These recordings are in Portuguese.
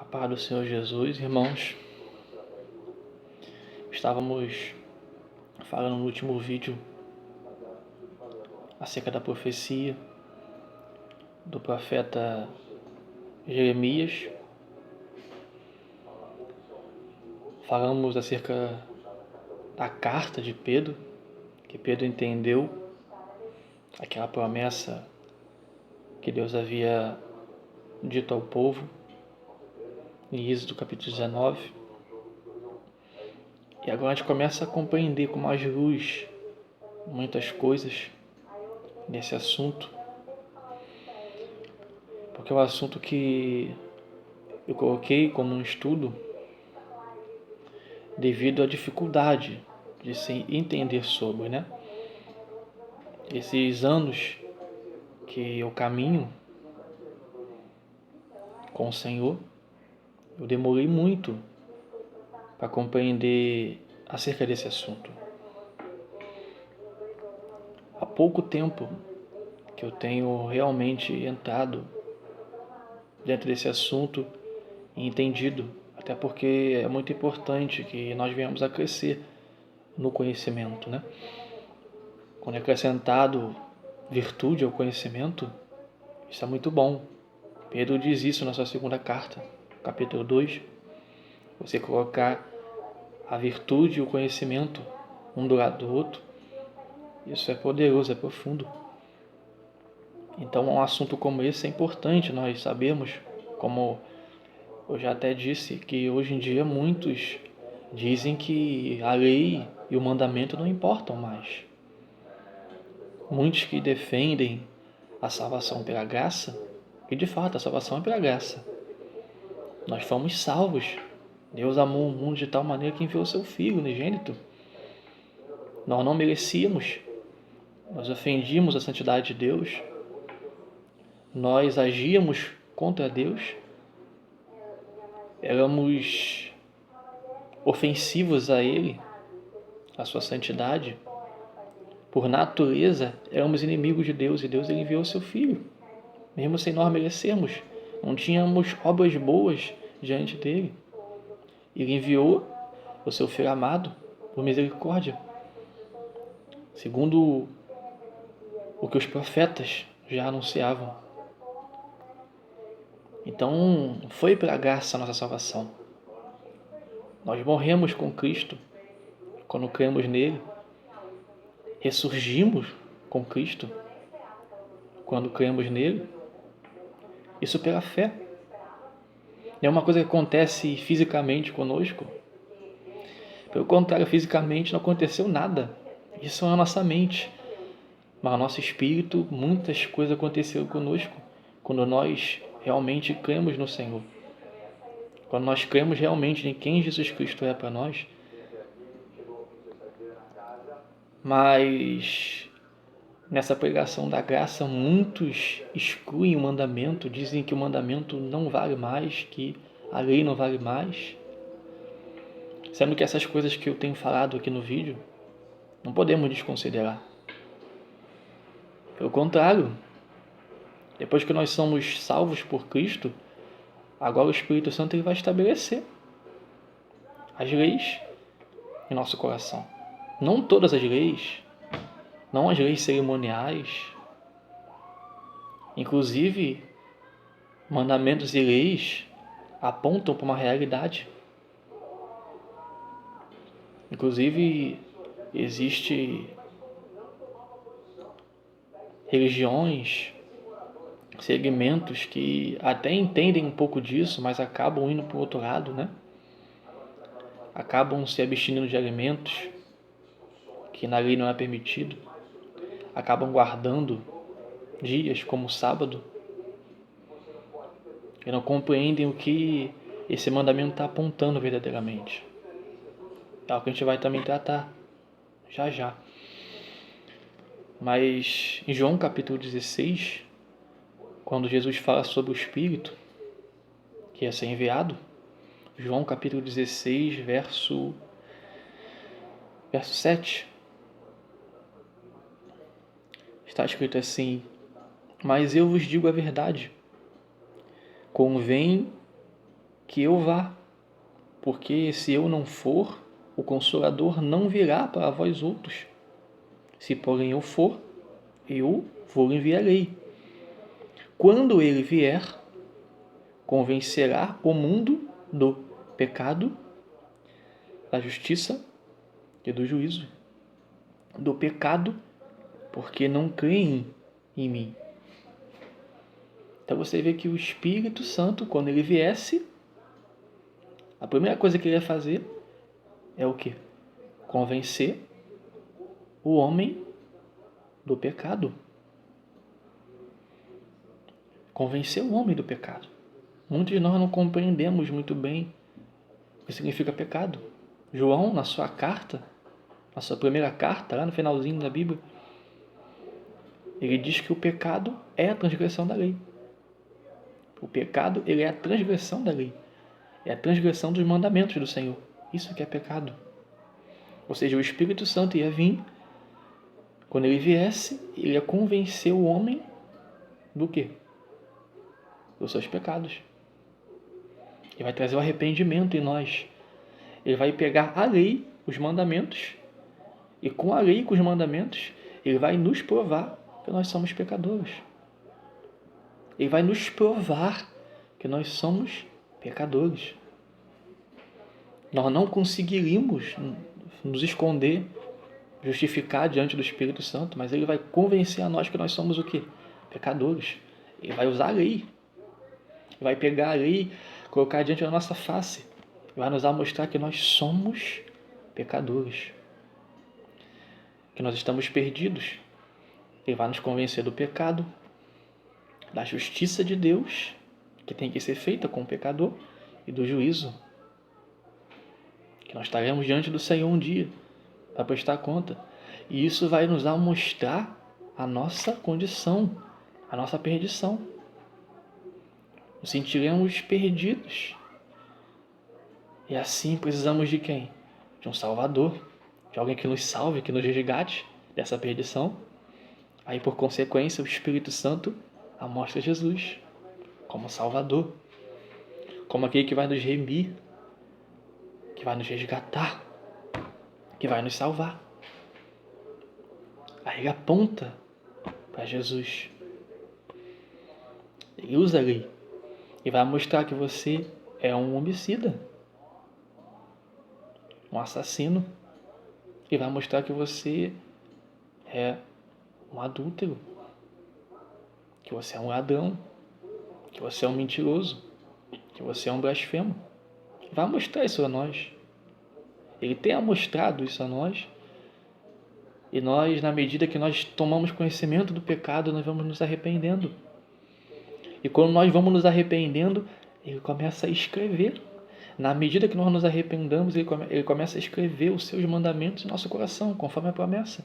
A paz do Senhor Jesus, irmãos. Estávamos falando no último vídeo acerca da profecia do profeta Jeremias. Falamos acerca da carta de Pedro, que Pedro entendeu aquela promessa que Deus havia dito ao povo em Êxodo capítulo 19. E agora a gente começa a compreender com mais luz muitas coisas nesse assunto, porque é um assunto que eu coloquei como um estudo devido à dificuldade de se entender sobre, Esses anos que eu caminho com o Senhor, eu demorei muito para compreender acerca desse assunto. Há pouco tempo que eu tenho realmente entrado dentro desse assunto e entendido, até porque é muito importante que nós venhamos a crescer no conhecimento, Quando é acrescentado virtude ao conhecimento, isso é muito bom. Pedro diz isso na sua segunda carta, capítulo 2. Você colocar a virtude e o conhecimento um do lado do outro, isso é poderoso, é profundo. Então, um assunto como esse é importante nós sabermos, como eu já até disse, que hoje em dia muitos dizem que a lei e o mandamento não importam mais. Muitos que defendem a salvação pela graça, e de fato a salvação é pela graça. Nós fomos salvos. Deus amou o mundo de tal maneira que enviou seu Filho unigênito. Nós não merecíamos. Nós ofendíamos a santidade de Deus. Nós agíamos contra Deus. Éramos ofensivos a Ele, a sua santidade. Por natureza, éramos inimigos de Deus e Deus ele enviou seu Filho, mesmo sem nós merecermos. Não tínhamos obras boas diante dele. Ele enviou o seu Filho amado por misericórdia, segundo o que os profetas já anunciavam. Então, foi pela graça a nossa salvação. Nós morremos com Cristo quando cremos nele. Ressurgimos com Cristo quando cremos nele. Isso pela fé. Não é uma coisa que acontece fisicamente conosco. Pelo contrário, fisicamente não aconteceu nada. Isso é a nossa mente. Mas o nosso espírito, muitas coisas aconteceram conosco quando nós realmente cremos no Senhor. Quando nós cremos realmente em quem Jesus Cristo é para nós. Mas nessa pregação da graça, muitos excluem o mandamento, dizem que o mandamento não vale mais, que a lei não vale mais. Sendo que essas coisas que eu tenho falado aqui no vídeo, não podemos desconsiderar. Pelo contrário, depois que nós somos salvos por Cristo, agora o Espírito Santo ele vai estabelecer as leis em nosso coração. Não todas as leis, não as leis cerimoniais. Inclusive, mandamentos e leis apontam para uma realidade. Inclusive, existe religiões, segmentos que até entendem um pouco disso, mas acabam indo para o outro lado, Acabam se abstendo de alimentos que na lei não é permitido. Acabam guardando dias como o sábado. E não compreendem o que esse mandamento está apontando verdadeiramente. É algo que a gente vai também tratar já. Mas em João capítulo 16, quando Jesus fala sobre o Espírito que ia ser enviado, João capítulo 16, verso 7, está escrito assim: mas eu vos digo a verdade, convém que eu vá, porque se eu não for, o Consolador não virá para vós outros. Se porém eu for, eu vou enviarei. Quando ele vier, convencerá o mundo do pecado, da justiça e do juízo. Do pecado, porque não creem em mim. Então você vê que o Espírito Santo, quando ele viesse, a primeira coisa que ele ia fazer é o quê? Convencer o homem do pecado. Convencer o homem do pecado. Muitos de nós não compreendemos muito bem o que significa pecado. João, na sua carta, na sua primeira carta, lá no finalzinho da Bíblia, ele diz que o pecado é a transgressão da lei. O pecado, ele é a transgressão da lei. É a transgressão dos mandamentos do Senhor. Isso que é pecado. Ou seja, o Espírito Santo ia vir, quando ele viesse, ele ia convencer o homem do quê? Dos seus pecados. Ele vai trazer o arrependimento em nós. Ele vai pegar a lei, os mandamentos, e com a lei e com os mandamentos, ele vai nos provar que nós somos pecadores. Ele vai nos provar que nós somos pecadores. Nós não conseguiríamos nos esconder, justificar diante do Espírito Santo, mas ele vai convencer a nós que nós somos o quê? Pecadores. Ele vai usar a lei. Ele vai pegar a lei, colocar diante da nossa face. Ele vai nos mostrar que nós somos pecadores. Que nós estamos perdidos. Ele vai nos convencer do pecado, da justiça de Deus, que tem que ser feita com o pecador, e do juízo. Que nós estaremos diante do Senhor um dia, para prestar conta. E isso vai nos mostrar a nossa condição, a nossa perdição. Nos sentiremos perdidos. E assim precisamos de quem? De um Salvador, de alguém que nos salve, que nos resgate dessa perdição. Aí, por consequência, o Espírito Santo mostra Jesus como Salvador, como aquele que vai nos remir, que vai nos resgatar, que vai nos salvar. Aí ele aponta para Jesus. Ele usa a lei e vai mostrar que você é um homicida, um assassino, e vai mostrar que você é um adúltero, que você é um ladrão, que você é um mentiroso, que você é um blasfemo. Vai mostrar isso a nós. Ele tem mostrado isso a nós. E nós, na medida que nós tomamos conhecimento do pecado, nós vamos nos arrependendo. E quando nós vamos nos arrependendo, ele começa a escrever. Na medida que nós nos arrependamos, ele começa a escrever os seus mandamentos no nosso coração, conforme a promessa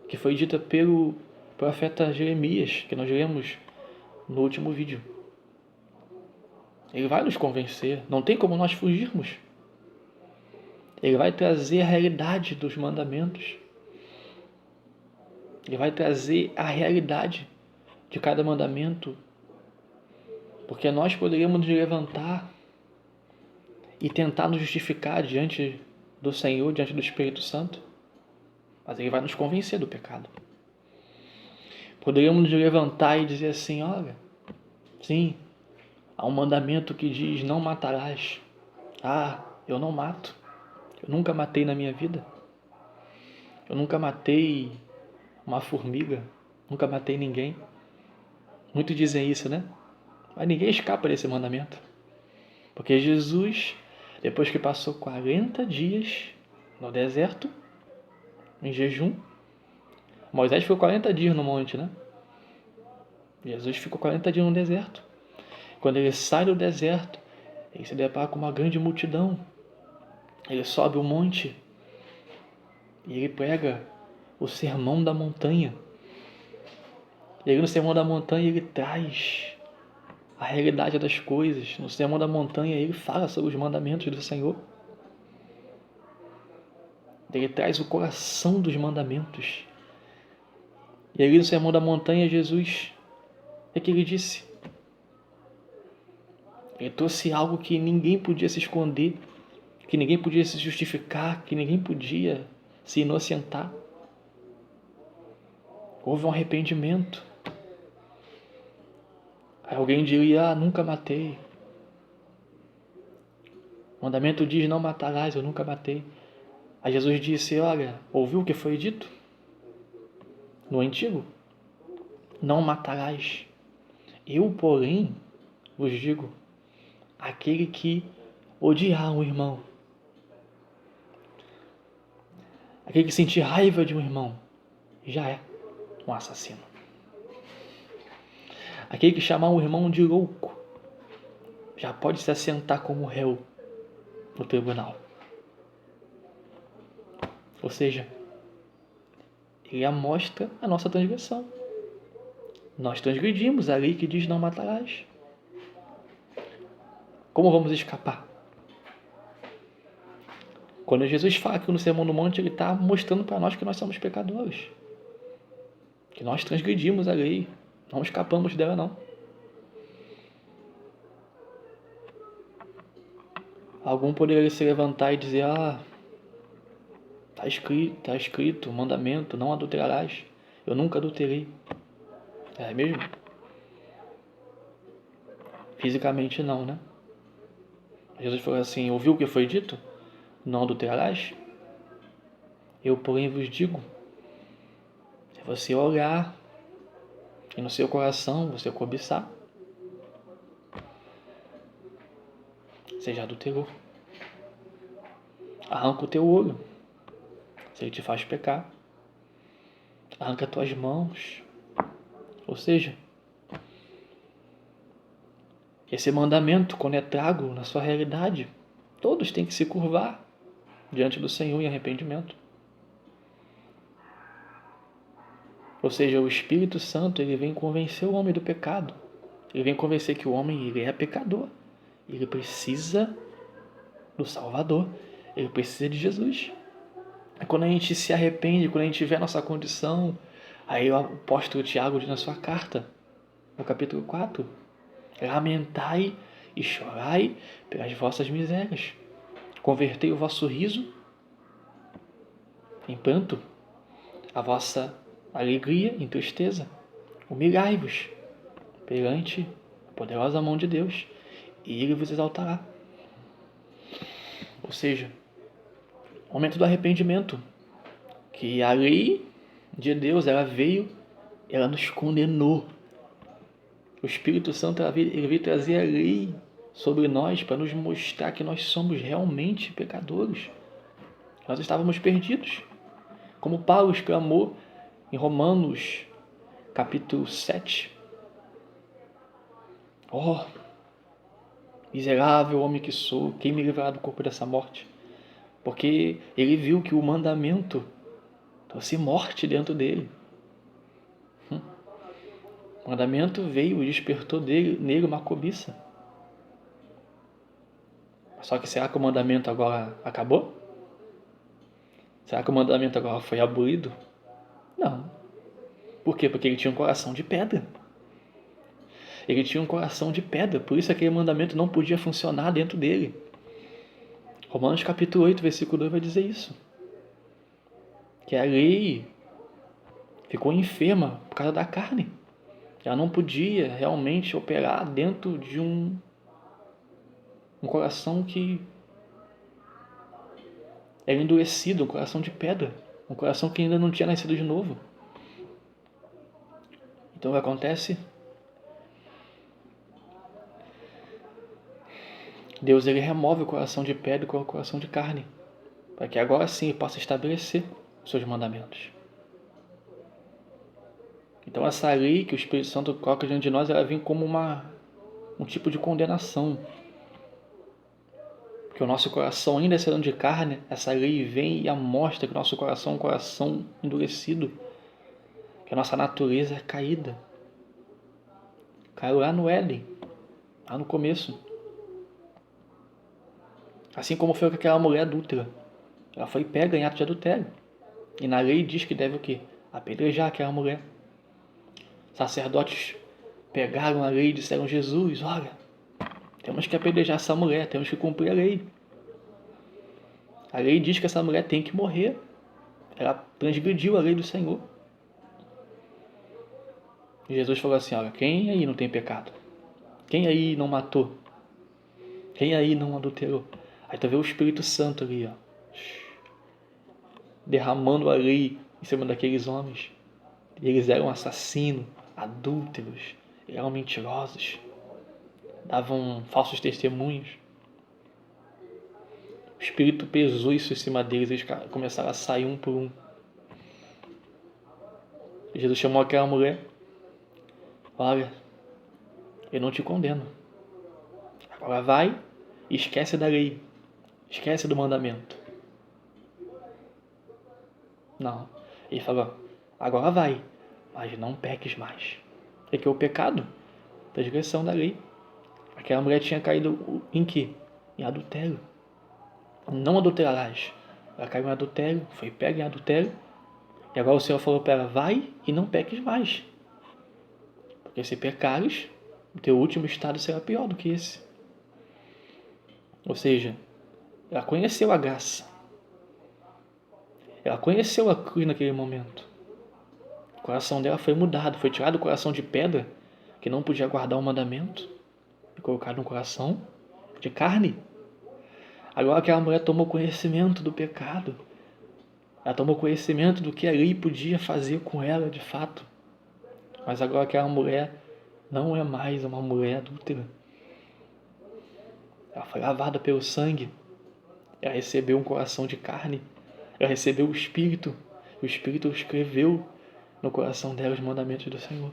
que foi dita pelo profeta Jeremias, que nós lemos no último vídeo. Ele vai nos convencer, não tem como nós fugirmos. Ele vai trazer a realidade dos mandamentos. Ele vai trazer a realidade de cada mandamento. Porque nós poderíamos nos levantar e tentar nos justificar diante do Senhor, diante do Espírito Santo. Mas ele vai nos convencer do pecado. Poderíamos nos levantar e dizer assim, olha, sim, há um mandamento que diz não matarás. Ah, eu não mato. Eu nunca matei na minha vida. Eu nunca matei uma formiga. Nunca matei ninguém. Muitos dizem isso, né? Mas ninguém escapa desse mandamento. Porque Jesus, depois que passou 40 dias no deserto, em jejum, Moisés ficou 40 dias no monte, né? Jesus ficou 40 dias no deserto. Quando ele sai do deserto, ele se depara com uma grande multidão. Ele sobe o monte e ele prega o sermão da montanha. E aí no sermão da montanha ele traz a realidade das coisas. No sermão da montanha ele fala sobre os mandamentos do Senhor. Ele traz o coração dos mandamentos. E aí no sermão da montanha Jesus, o que ele disse? Ele trouxe algo que ninguém podia se esconder, que ninguém podia se justificar, que ninguém podia se inocentar. Houve um arrependimento. Aí alguém diria, nunca matei. O mandamento diz, não matarás, eu nunca matei. Aí Jesus disse, olha, ouviu o que foi dito? No Antigo? Não matarás. Eu, porém, vos digo, aquele que odiar um irmão, aquele que sentir raiva de um irmão, já é um assassino. Aquele que chamar um irmão de louco, já pode se assentar como réu no tribunal. Ou seja, ele amostra a nossa transgressão. Nós transgredimos a lei que diz não matarás. Como vamos escapar? Quando Jesus fala aqui no Sermão do Monte, ele está mostrando para nós que nós somos pecadores. Que nós transgredimos a lei. Não escapamos dela, não. Algum poderia se levantar e dizer, está escrito, mandamento, não adulterarás. Eu nunca adulterei. É mesmo? Fisicamente não, né? Jesus falou assim, ouviu o que foi dito? Não adulterarás? Eu, porém, vos digo, se você olhar e no seu coração você cobiçar, você já adulterou. Arranca o teu olho, se ele te faz pecar. Arranca tuas mãos. Ou seja, esse mandamento, quando é trago na sua realidade, todos têm que se curvar diante do Senhor em arrependimento. Ou seja, o Espírito Santo, ele vem convencer o homem do pecado. Ele vem convencer que o homem, ele é pecador. Ele precisa do Salvador. Ele precisa de Jesus. E quando a gente se arrepende, quando a gente vê a nossa condição, aí o apóstolo Tiago diz na sua carta, no capítulo 4, lamentai e chorai pelas vossas misérias. Convertei o vosso riso em pranto, a vossa alegria em tristeza. Humilhai-vos perante a poderosa mão de Deus, e Ele vos exaltará. Ou seja, o momento do arrependimento, que a lei de Deus, ela veio, ela nos condenou. O Espírito Santo, ele veio trazer a lei sobre nós para nos mostrar que nós somos realmente pecadores. Nós estávamos perdidos. Como Paulo exclamou em Romanos, capítulo 7. Miserável homem que sou, quem me livrará do corpo dessa morte? Porque ele viu que o mandamento trouxe morte dentro dele. O mandamento veio e despertou nele uma cobiça. Só que será que o mandamento agora acabou? Será que o mandamento agora foi abolido? Não. Por quê? Porque ele tinha um coração de pedra. Ele tinha um coração de pedra, por isso aquele mandamento não podia funcionar dentro dele. Romanos capítulo 8, versículo 2 vai dizer isso. Que a lei ficou enferma por causa da carne. Ela não podia realmente operar dentro de um coração que era endurecido, um coração de pedra, um coração que ainda não tinha nascido de novo. Então o que acontece? Deus, ele remove o coração de pedra e coloca o coração de carne, para que agora sim ele possa estabelecer os seus mandamentos. Então essa lei que o Espírito Santo coloca diante de nós, ela vem como um tipo de condenação. Porque o nosso coração, ainda sendo de carne, essa lei vem e mostra que o nosso coração é um coração endurecido, que a nossa natureza é caída. Caiu lá no Éden, lá no começo. Assim como foi com aquela mulher adúltera. Ela foi pega em ato de adultério. E na lei diz que deve o quê? Apedrejar aquela mulher. Sacerdotes pegaram a lei e disseram, Jesus, olha, Temos que apedrejar essa mulher, temos que cumprir a lei. A lei diz que essa mulher tem que morrer. Ela transgrediu a lei do Senhor. E Jesus falou assim, olha, quem aí não tem pecado? Quem aí não matou? Quem aí não adulterou? Aí tu vê o Espírito Santo ali, ó, derramando a lei em cima daqueles homens. Eles eram assassinos, adúlteros, eram mentirosos, davam falsos testemunhos. O Espírito pesou isso em cima deles, eles começaram a sair um por um. Jesus chamou aquela mulher, olha, eu não te condeno. Agora vai e esquece da lei, esquece do mandamento. Não. Ele falou, agora vai, mas não peques mais. É que é o pecado, transgressão da lei. Aquela mulher tinha caído em quê? Em adultério. Não adulterarás. Ela caiu em adultério, foi pega em adultério. E agora o Senhor falou para ela, vai e não peques mais. Porque se pecares, o teu último estado será pior do que esse. Ou seja, ela conheceu a graça. Ela conheceu a cruz naquele momento. O coração dela foi mudado, foi tirado do coração de pedra, que não podia guardar o mandamento, e colocado no coração de carne. Agora aquela mulher tomou conhecimento do pecado. Ela tomou conhecimento do que a lei podia fazer com ela de fato. Mas agora aquela mulher não é mais uma mulher adúltera. Ela foi lavada pelo sangue. Ela recebeu um coração de carne. Ela recebeu o Espírito. O Espírito escreveu no coração dela os mandamentos do Senhor.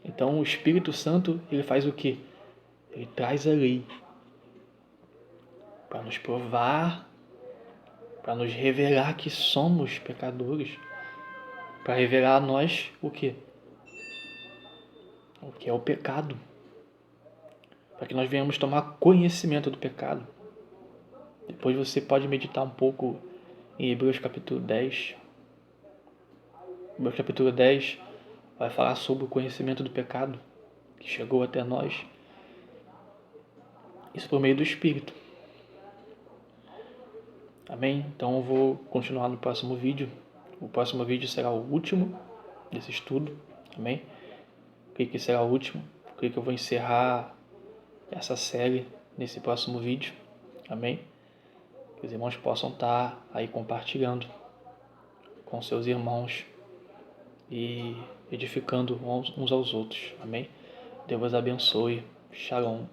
Então o Espírito Santo, ele faz o quê? Ele traz a lei para nos provar, para nos revelar que somos pecadores, para revelar a nós o quê? O que é o pecado. Para que nós venhamos tomar conhecimento do pecado. Depois você pode meditar um pouco em Hebreus capítulo 10. Hebreus capítulo 10 vai falar sobre o conhecimento do pecado que chegou até nós. Isso por meio do Espírito. Amém? Então eu vou continuar no próximo vídeo. O próximo vídeo será o último desse estudo. Amém? Creio que será o último. Creio que eu vou encerrar essa série nesse próximo vídeo. Amém? Que os irmãos possam estar aí compartilhando com seus irmãos e edificando uns aos outros. Amém? Deus vos abençoe. Shalom.